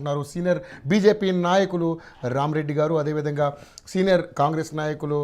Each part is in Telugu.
ఉన్నారు సీనియర్ బీజేపీ నాయకులు రామరెడ్డి గారు, అదేవిధంగా సీనియర్ కాంగ్రెస్ నాయకులు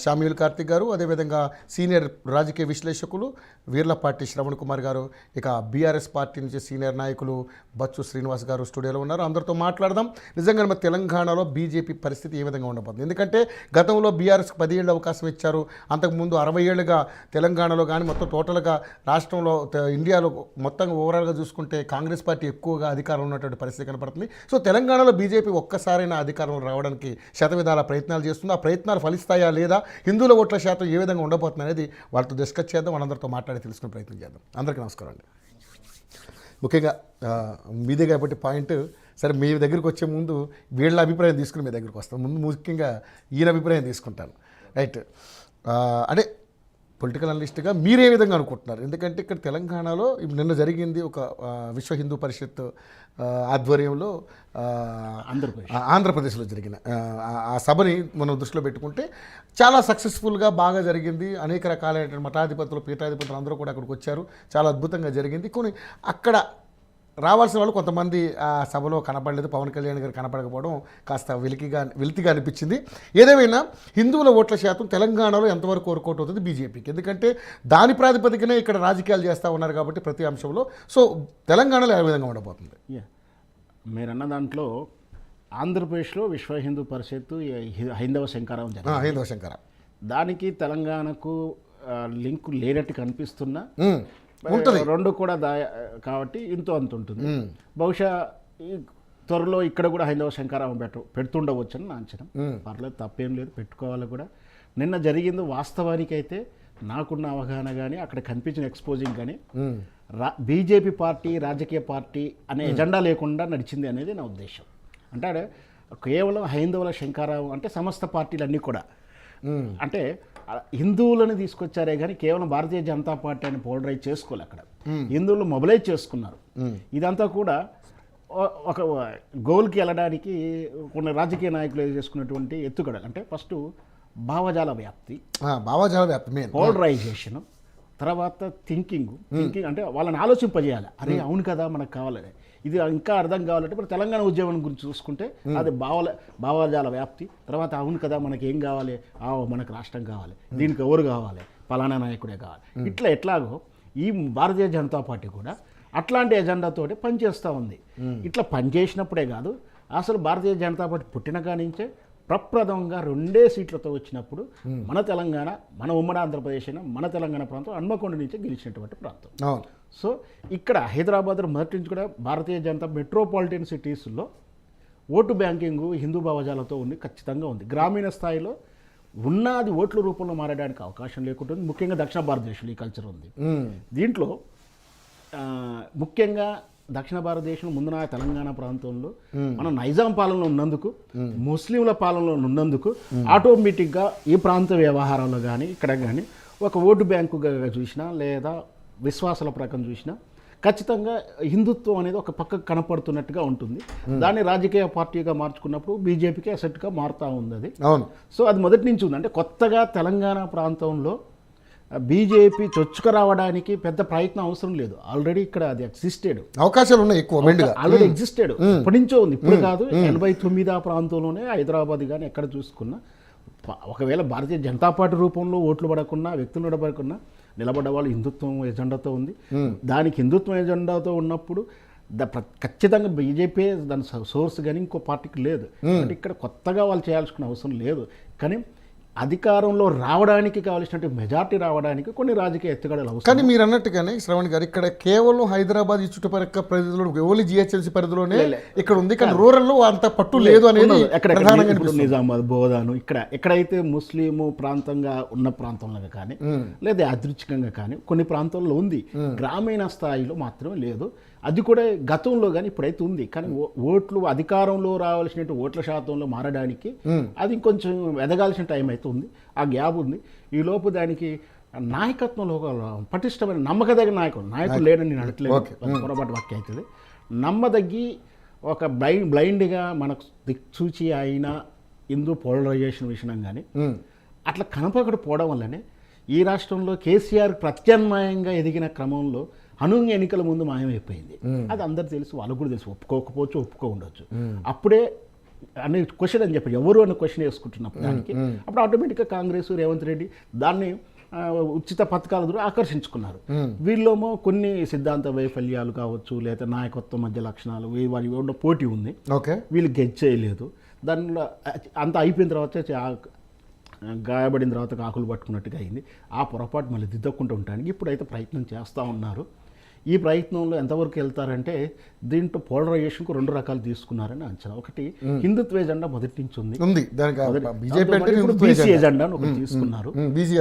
షామ్యూల్ కార్తిక్ గారు, అదేవిధంగా సీనియర్ రాజకీయ విశ్లేషకులు వీర్లపాటి శ్రవణ్ కుమార్ గారు, ఇక బీఆర్ఎస్ పార్టీ నుంచి సీనియర్ నాయకులు బచ్చు శ్రీనివాస్ గారు స్టూడియోలో ఉన్నారు. అందరితో మాట్లాడదాం. నిజంగా మన తెలంగాణలో బీజేపీ పరిస్థితి ఏ విధంగా ఉండబోతుంది? ఎందుకంటే గతంలో బీఆర్ఎస్కి 10 ఏళ్ళు అవకాశం ఇచ్చారు. అంతకుముందు 60 ఏళ్ళుగా తెలంగాణలో కానీ మొత్తం టోటల్గా రాష్ట్రంలో ఇండియాలో మొత్తంగా ఓవరాల్గా చూసుకుంటే కాంగ్రెస్ పార్టీ ఎక్కువగా అధికారంలో ఉన్నటువంటి పరిస్థితి కనపడుతుంది. సో తెలంగాణలో బీజేపీ ఒక్కసారైనా అధికారంలో రావడానికి శతవిధాల ప్రయత్నాలు చేస్తుంది. ఆ ప్రయత్నాలు ఫలిస్తాయా లేదా, హిందువుల ఓట్ల శాతం ఏ విధంగా ఉండబోతుంది అనేది వాళ్ళతో డిస్కస్ చేద్దాం, మనందరితో మాట్లాడి తెలుసుకునే ప్రయత్నం చేద్దాం. అందరికీ నమస్కారం అండి. ముఖ్యంగా మీదే కాబట్టి పాయింట్, సరే మీ దగ్గరికి వచ్చే ముందు వీళ్ళ అభిప్రాయం తీసుకుని మీ దగ్గరికి వస్తాను. ముందు ముఖ్యంగా ఈయన అభిప్రాయం తీసుకుంటాను. రైట్, అంటే పొలిటికల్ అనలిస్ట్గా మీరే విధంగా అనుకుంటున్నారు? ఎందుకంటే ఇక్కడ తెలంగాణలో నిన్న జరిగింది ఒక విశ్వ హిందూ పరిషత్ ఆధ్వర్యంలో ఆంధ్రప్రదేశ్లో జరిగిన ఆ సభని మనం దృష్టిలో పెట్టుకుంటే చాలా సక్సెస్ఫుల్గా బాగా జరిగింది. అనేక రకాలైన మఠాధిపతులు, పీఠాధిపతులు అందరూ కూడా అక్కడికి వచ్చారు. చాలా అద్భుతంగా జరిగింది. కొన్ని అక్కడ రావాల్సిన వాళ్ళు కొంతమంది ఆ సభలో కనపడలేదు. పవన్ కళ్యాణ్ గారు కనపడకపోవడం కాస్త వెలితిగా అనిపించింది. ఏదేమైనా హిందువుల ఓట్ల శాతం తెలంగాణలో ఎంతవరకు వర్కౌట్ అవుతుంది బీజేపీకి? ఎందుకంటే దాని ప్రాతిపదికనే ఇక్కడ రాజకీయాలు చేస్తూ ఉన్నారు కాబట్టి ప్రతి అంశంలో. సో తెలంగాణలో ఏ విధంగా ఉండబోతుంది? మీరన్న దాంట్లో ఆంధ్రప్రదేశ్లో విశ్వ హిందూ పరిషత్ హైందవ శంకరం జరిగింది. హైందవ శంకర దానికి తెలంగాణకు లింక్ లేనట్టు కనిపిస్తున్నా రెండు కూడా కాబట్టి ఇంతో అంత ఉంటుంది. బహుశా త్వరలో ఇక్కడ కూడా హైందవ శంకరావం పెడుతుండవచ్చు అని నా అంచనా. పర్లేదు, తప్పేం లేదు, పెట్టుకోవాలి కూడా. నిన్న జరిగింది వాస్తవానికి అయితే నాకున్న అవగాహన కానీ అక్కడ కనిపించిన ఎక్స్పోజింగ్ కానీ బీజేపీ పార్టీ రాజకీయ పార్టీ అనే ఎజెండా లేకుండా నడిచింది అనేది నా ఉద్దేశం. అంటే కేవలం హైందవుల శంకరావం అంటే సమస్త పార్టీలన్నీ కూడా అంటే హిందువులను తీసుకొచ్చారే కానీ కేవలం భారతీయ జనతా పార్టీ అని పోలరైజ్ చేసుకోలే. అక్కడ హిందువులు మొబిలైజ్ చేసుకున్నారు. ఇదంతా కూడా ఒక గోల్కి వెళ్ళడానికి కొన్ని రాజకీయ నాయకులు చేసుకున్నటువంటి ఎత్తుగడలు. అంటే ఫస్ట్ భావజాల వ్యాప్తి, పోలరైజేషన్, తర్వాత థింకింగ్ అంటే వాళ్ళని ఆలోచింపజేయాలి. అరే అవును కదా మనకు కావాలని. ఇది ఇంకా అర్థం కావాలంటే ఇప్పుడు తెలంగాణ ఉద్యమం గురించి చూసుకుంటే అది భావజాల వ్యాప్తి. తర్వాత అవును కదా మనకి ఏం కావాలి, మనకు రాష్ట్రం కావాలి, దీనికి ఎవరు కావాలి, పలానా నాయకుడే కావాలి. ఇట్లా ఎట్లాగో ఈ భారతీయ జనతా పార్టీ కూడా అట్లాంటి ఎజెండాతోటి పనిచేస్తూ ఉంది. ఇట్లా పనిచేసినప్పుడే కాదు, అసలు భారతీయ జనతా పార్టీ పుట్టిన కానించే ప్రప్రథమంగా 2 సీట్లతో వచ్చినప్పుడు మన తెలంగాణ, మన ఉమ్మడి ఆంధ్రప్రదేశ్ అయినా మన తెలంగాణ ప్రాంతం హన్మకొండ నుంచే గెలిచినటువంటి ప్రాంతం. సో ఇక్కడ హైదరాబాద్ మొదటి నుంచి కూడా భారతీయ జనతా మెట్రోపాలిటన్ సిటీస్లో ఓటు బ్యాంకింగ్ హిందూ భావజాలతో ఉంది, ఖచ్చితంగా ఉంది. గ్రామీణ స్థాయిలో ఉన్నది ఓట్ల రూపంలో మారడానికి అవకాశం లేకుంటుంది. ముఖ్యంగా దక్షిణ భారతదేశంలో ఈ కల్చర్ ఉంది. దీంట్లో ముఖ్యంగా దక్షిణ భారతదేశం ముందున తెలంగాణ ప్రాంతంలో మనం నైజాం పాలనలో ఉన్నందుకు, ముస్లింల పాలనలో ఉన్నందుకు ఆటోమేటిక్గా ఈ ప్రాంత వ్యవహారాల్లో కానీ ఇక్కడ కానీ ఒక ఓటు బ్యాంకుగా చూసినా లేదా విశ్వాసాల ప్రకారం చూసినా ఖచ్చితంగా హిందుత్వం అనేది ఒక పక్కకు కనపడుతున్నట్టుగా ఉంటుంది. దాన్ని రాజకీయ పార్టీగా మార్చుకున్నప్పుడు బీజేపీకి అసెట్గా మారుతూ ఉంది అది. సో అది మొదటి నుంచి ఉంది. అంటే కొత్తగా తెలంగాణ ప్రాంతంలో బీజేపీ చొచ్చుక రావడానికి పెద్ద ప్రయత్నం అవసరం లేదు. ఆల్రెడీ ఇక్కడ అది ఎగ్జిస్టెడ్, అవకాశాలు ఉన్నాయి ఎక్కువ, ఆల్రెడీ ఎగ్జిస్టెడ్, ఇప్పటి నుంచో ఉంది. ఇప్పుడు కాదు, 89 ఆ ప్రాంతంలోనే హైదరాబాద్ కానీ ఎక్కడ చూసుకున్నా ఒకవేళ భారతీయ జనతా పార్టీ రూపంలో ఓట్లు పడకున్నా, వ్యక్తులు నిలబడకున్నా నిలబడ్డ వాళ్ళు హిందుత్వం ఎజెండాతో ఉంది. దానికి హిందుత్వం ఎజెండాతో ఉన్నప్పుడు ఖచ్చితంగా బీజేపీ దాని సోర్స్ కానీ ఇంకో పార్టీకి లేదు. అంటే ఇక్కడ కొత్తగా వాళ్ళు చేయాల్సిన అవసరం లేదు. కానీ అధికారంలో రావడానికి కావాల్సినట్టు మెజార్టీ రావడానికి కొన్ని రాజకీయ ఎత్తుగడలు అవసరం. కానీ మీరు అన్నట్టుగానే శ్రవణ్ గారు, ఇక్కడ కేవలం హైదరాబాద్ ఈ చుట్టుపక్కల పరిధిలో ఓన్లీ జిహెచ్ఎంసీ పరిధిలోనే ఇక్కడ ఉంది, కానీ రూరల్లో అంత పట్టు లేదు అనేది నిజామాబాద్, బోధాను ఎక్కడైతే ముస్లిం ప్రాంతంగా ఉన్న ప్రాంతంలో కానీ లేదా యాదృచ్ఛికంగా కానీ కొన్ని ప్రాంతాల్లో ఉంది. గ్రామీణ స్థాయిలో మాత్రమే లేదు. అది కూడా గతంలో కానీ ఇప్పుడైతే ఉంది. కానీ ఓట్లు అధికారంలో రావాల్సిన ఓట్ల శాతంలో మారడానికి అది కొంచెం ఎదగాల్సిన టైం అయితే ఉంది. ఆ గ్యాప్ ఉంది. ఈ లోపు దానికి నాయకత్వంలో పటిష్టమైన నమ్మకదగిన నాయకుడు లేడని నేను అనట్లేదు, పొరపాటు వాక్య అవుతుంది. నమ్మదగ్గి ఒక బ్లైండ్గా మనకు దిక్సూచి అయిన హిందూ పోలరైజేషన్ విషయం కానీ అట్లా కనపడకపోవడం వల్లనే ఈ రాష్ట్రంలో కేసీఆర్ ప్రత్యామ్నాయంగా ఎదిగిన క్రమంలో హనుంగ ఎన్నికల ముందు మాయమైపోయింది. అది అందరు తెలుసు, వాళ్ళకు కూడా తెలుసు, ఒప్పుకోకపోవచ్చు, ఒప్పుకో ఉండొచ్చు. అప్పుడే అనే క్వశ్చన్ అని చెప్పి ఎవరు అన్న క్వశ్చన్ వేసుకుంటున్నప్పుడు దానికి అప్పుడు ఆటోమేటిక్గా కాంగ్రెస్ రేవంత్ రెడ్డి దాన్ని ఉచిత పథకాల ద్వారా ఆకర్షించుకున్నారు. వీళ్ళేమో కొన్ని సిద్ధాంత వైఫల్యాలు కావచ్చు, లేదా నాయకత్వం మధ్య లక్షణాలు, వారి పోటీ ఉంది, వీళ్ళు గెజ్ చేయలేదు. దానిలో అంత అయిపోయిన తర్వాత గాయపడిన తర్వాత ఆకులు పట్టుకున్నట్టుగా అయింది. ఆ పొరపాటు మళ్ళీ దిద్దకుండా ఉండడానికి ఇప్పుడైతే ప్రయత్నం చేస్తూ ఉన్నారు. ఈ ప్రయత్నంలో ఎంతవరకు వెళ్తారంటే దీంట్లో పోలరైజేషన్కు 2 రకాలు తీసుకున్నారని అంచనా. ఒకటి హిందుత్వ ఎజెండా మొదటి నుంచి ఉంది, బీసీ ఎజెండా ఒకటి తీసుకున్నారు, బీసీ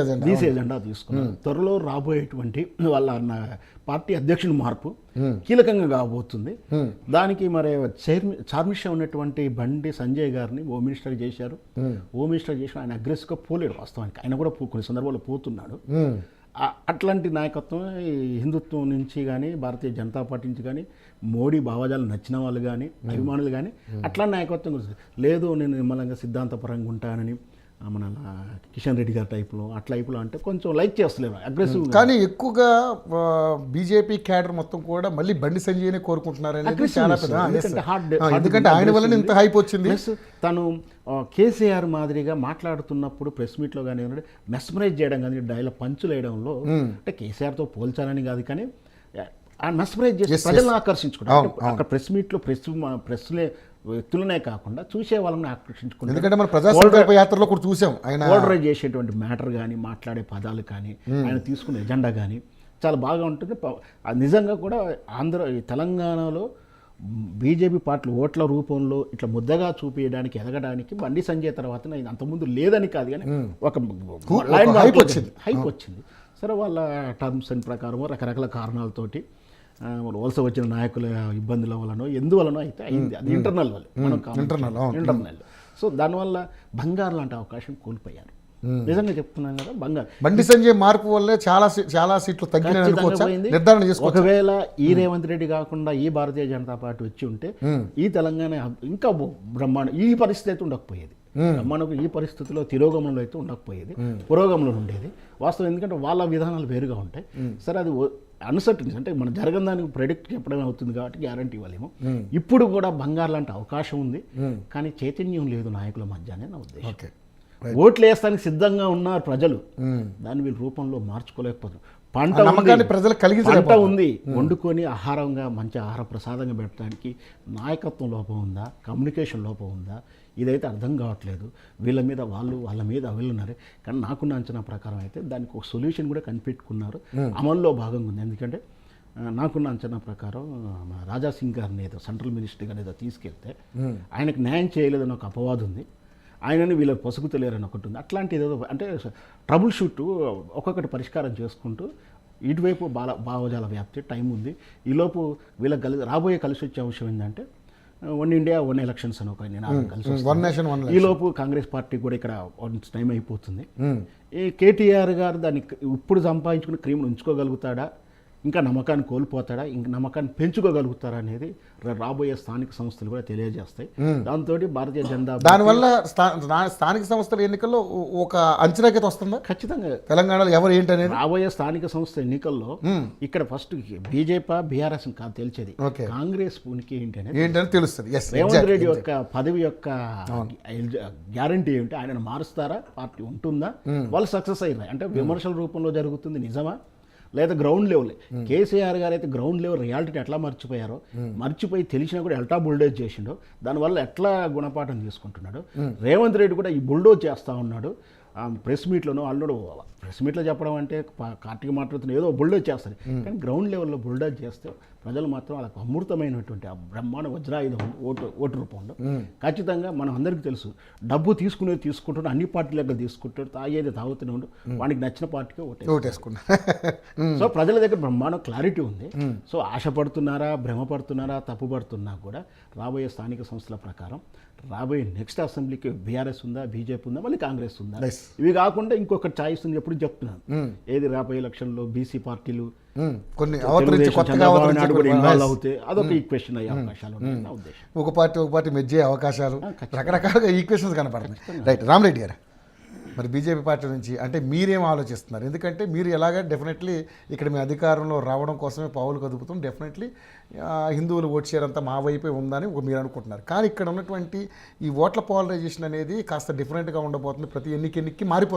ఎజెండా తీసుకున్నారు. త్వరలో రాబోయేటువంటి వాళ్ళ పార్టీ అధ్యక్షుని మార్పు కీలకంగా కాబోతుంది. దానికి మరి చార్మిషా ఉన్నటువంటి బండి సంజయ్ గారిని హోమ్ మినిస్టర్ చేశారు. హోమ్ మినిస్టర్ చేసిన ఆయన అగ్రెసివ్గా పోలేడు, వాస్తవానికి ఆయన కూడా కొన్ని సందర్భాల్లో పోతున్నాడు. అట్లాంటి నాయకత్వం హిందుత్వం నుంచి కానీ, భారతీయ జనతా పార్టీ నుంచి కానీ, మోడీ భావజాలు నచ్చిన వాళ్ళు కానీ, అభిమానులు కానీ అట్లా నాయకత్వం లేదు, నేను నిమ్మలంగా సిద్ధాంతపరంగా ఉంటానని మన కిషన్ రెడ్డి గారి టైప్లో అట్లైపులో అంటే కొంచెం లైక్ చేస్తలేరు, అగ్రెసివ్. కానీ ఎక్కువగా బీజేపీ క్యాడర్ మొత్తం కూడా మళ్ళీ బండి సంజయ్నే కోరుకుంటున్నారని చాలా ఎందుకంటే ఆయన వల్ల ఇంత హైప్ వచ్చింది. తను కేసీఆర్ మాదిరిగా మాట్లాడుతున్నప్పుడు ప్రెస్ మీట్లో కానీ మెస్మరైజ్ చేయడం కానీ, డైలాగ్ పంచులు వేయడంలో అంటే కేసీఆర్తో పోల్చాలని కాదు, కానీ మెస్మరైజ్ చేసి ప్రజలను ఆకర్షించుకుంటారు. అక్కడ ప్రెస్ మీట్లో ప్రెస్లే వ్యక్తులనే కాకుండా చూసే వాళ్ళని ఆకర్షించుకుంటారు. ఎందుకంటే మన ప్రజాస్వామ్య యాత్రలో కూడా చూసాం ఆయన పోలరైజ్ చేసేటువంటి మ్యాటర్ కానీ, మాట్లాడే పదాలు కానీ, ఆయన తీసుకునే ఎజెండా కానీ చాలా బాగా ఉంటుంది. నిజంగా కూడా తెలంగాణలో బీజేపీ పార్టీలు ఓట్ల రూపంలో ఇట్లా ముద్దగా చూపించడానికి ఎదగడానికి బండి సంజయ్ తర్వాత అంతకుముందు లేదని కాదు, కానీ ఒక హైప్ వచ్చింది. సరే వాళ్ళ టర్మ్స్ అండ్ ప్రకారం రకరకాల కారణాలతోటి వలస వచ్చిన నాయకుల ఇబ్బందుల వలనో ఎందువలనో అయితే అయింది. అది ఇంటర్నల్ వల్ల, ఇంటర్నల్. సో దానివల్ల బంగారు లాంటి అవకాశం కోల్పోయారు. నిజంగా చెప్తున్నాను కదా, బండి సంజయ్ మార్పు వల్లే చాలా సీట్లు నిర్ధారణ చేసుకోవచ్చు. ఒకవేళ ఈ రేవంత్ రెడ్డి కాకుండా ఈ భారతీయ జనతా పార్టీ వచ్చి ఉంటే ఈ తెలంగాణ ఇంకా బ్రహ్మాండం ఈ పరిస్థితి అయితే ఉండకపోయేది. మనకు ఈ పరిస్థితిలో తిరోగమనంలో అయితే ఉండకపోయేది, పురోగమనంలో ఉండేది వాస్తవం. ఎందుకంటే వాళ్ళ విధానాలు వేరుగా ఉంటాయి. సరే అది అన్సర్టనిటీ అంటే మనం జరగని దానికి ప్రెడిక్ట్ చెప్పడం అవుతుంది కాబట్టి గ్యారంటీ ఇవ్వలేము. ఇప్పుడు కూడా బంగారు లాంటి అవకాశం ఉంది, కానీ చైతన్యం లేదు నాయకుల మధ్య అనే నా ఉద్దేశం. ఓట్లు వేస్తానికి సిద్ధంగా ఉన్నారు ప్రజలు, దాన్ని వీళ్ళ రూపంలో మార్చుకోలేకపోతున్నారు. పంట ఉంది, వండుకొని ఆహారంగా మంచి ఆహార ప్రసాదంగా పెట్టడానికి నాయకత్వం లోపం ఉందా, కమ్యూనికేషన్ లోపం ఉందా, ఇదైతే అర్థం కావట్లేదు. వీళ్ళ మీద వాళ్ళ మీద వీళ్ళున్నారు. కానీ నాకున్న అంచనా ప్రకారం అయితే దానికి ఒక సొల్యూషన్ కూడా కనిపెట్టుకున్నారు, అమల్లో భాగంగా ఉంది. ఎందుకంటే నాకున్న అంచనా ప్రకారం రాజాసింగ్ గారిని ఏదో సెంట్రల్ మినిస్టర్ గారిని ఏదో తీసుకెళ్తే ఆయనకు న్యాయం చేయలేదని ఒక అపవాదం ఉంది, ఆయనని వీళ్ళకి పసుగు తెలియరని ఒకటి ఉంది. అట్లాంటిది ఏదో అంటే ట్రబుల్ షూట్ ఒక్కొక్కటి పరిష్కారం చేసుకుంటూ ఇటువైపు భావజాల వ్యాప్తి టైం ఉంది. ఈలోపు వీళ్ళకి రాబోయే కలిసి వచ్చే అంశం ఏంటంటే 1 ఇండియా 1 ఎలక్షన్స్ అని ఒక నినాదం కలిసి వస్తుంది. ఈలోపు కాంగ్రెస్ పార్టీ కూడా ఇక్కడ టైం అయిపోతుంది. ఈ కేటీఆర్ గారు దాన్ని ఇప్పుడు సంపాదించుకుని క్రీమ్ను ఉంచుకోగలుగుతాడా, ఇంకా నమ్మకాన్ని కోల్పోతాడా, ఇంకా నమ్మకాన్ని పెంచుకోగలుగుతారా అనేది రాబోయే స్థానిక సంస్థలు కూడా తెలియజేస్తాయి. దాంతో భారతీయ జనతా దానివల్ల స్థానిక సంస్థల ఎన్నికల్లో ఒక అంచనాకైతే వస్తుందా ఖచ్చితంగా తెలంగాణలో ఎవరు ఏంటనేది? రాబోయే స్థానిక సంస్థ ఎన్నికల్లో ఇక్కడ ఫస్ట్ బీజేపీ బీఆర్ఎస్ కాదు తెలిసేది, కాంగ్రెస్ ఉనికి ఏంటనేది తెలుస్తుంది. రేవంత్ రెడ్డి యొక్క పదవి యొక్క గ్యారంటీ ఏమిటి, ఆయనను మారుస్తారా, పార్టీ ఉంటుందా, వాళ్ళు సక్సెస్ అయ్యారు అంటే విమర్శల రూపంలో జరుగుతుంది నిజమా, లేదా గ్రౌండ్ లెవెల్. కేసీఆర్ గారు అయితే గ్రౌండ్ లెవెల్ రియాలిటీని ఎట్లా మర్చిపోయారో, మర్చిపోయి తెలిసినా కూడా ఎట్లా బుల్డోజ్ చేసిండో, దానివల్ల ఎట్లా గుణపాఠం తీసుకుంటున్నాడు. రేవంత్ రెడ్డి కూడా ఈ బుల్డోజ్ చేస్తూ ఉన్నాడు. ప్రెస్ మీట్లోనో అల్లుడు ప్రెస్ మీట్లో చెప్పడం అంటే కార్తీక మాట్లాడుతున్న ఏదో బుల్డోజ్ చేస్తారు, కానీ గ్రౌండ్ లెవెల్లో బుల్డోజ్ చేస్తే ప్రజలు మాత్రం వాళ్ళకి అమృతమైనటువంటి ఆ బ్రహ్మాండ వజ్రాయుధం ఓటు రూపంలో. ఖచ్చితంగా మనం అందరికీ తెలుసు, డబ్బు తీసుకుంటాడు, అన్ని పార్టీల దగ్గర తీసుకుంటాడు, తాగేది తాగుతూనే ఉండు, వాడికి నచ్చిన పార్టీకే ఓటేసుకున్నాడు. సో ప్రజల దగ్గర బ్రహ్మాండం క్లారిటీ ఉంది. సో ఆశపడుతున్నారా, భ్రమపడుతున్నారా, తప్పుపడుతున్నా కూడా రాబోయే స్థానిక సంస్థల ప్రకారం రాబోయే నెక్స్ట్ అసెంబ్లీకి బీఆర్ఎస్ ఉందా, బీజేపీ ఉందా, మళ్ళీ కాంగ్రెస్ ఉందా, ఇవి కాకుండా ఇంకొక ఛాయిస్ ఉంది. ఎప్పుడు చెప్తున్నాను, ఏది రాబోయే ఎలక్షన్లో బీసీ పార్టీలు కొన్ని ఇన్వాల్వ్ అవుతాయి, అదొక ఈక్వేషన్ అయ్యే అవకాశాలు ఉన్నాయి నా ఉద్దేశం. ఒక పార్టీ మెజ్జే అవకాశాలు రకరకాలుగా ఈక్వేషన్స్ కనపడుతున్నాయి. రైట్, రామరెడ్డి గారు. మరి బీజేపీ పార్టీ నుంచి అంటే మీరేం ఆలోచిస్తున్నారు? ఎందుకంటే మీరు ఎలాగ డెఫినెట్లీ ఇక్కడ మీ అధికారంలో రావడం కోసమే పావులు కదుపుతాం, డెఫినెట్లీ హిందువులు ఓట్ షేర్ అంతా మా వైపే ఉందని మీరు అనుకుంటున్నారు. కానీ ఇక్కడ ఉన్నటువంటి ఈ ఓట్ల పోలరైజేషన్ అనేది కాస్త డిఫరెంట్గా ఉండబోతుంది, ప్రతి ఎన్నికకి మారిపోతుంది.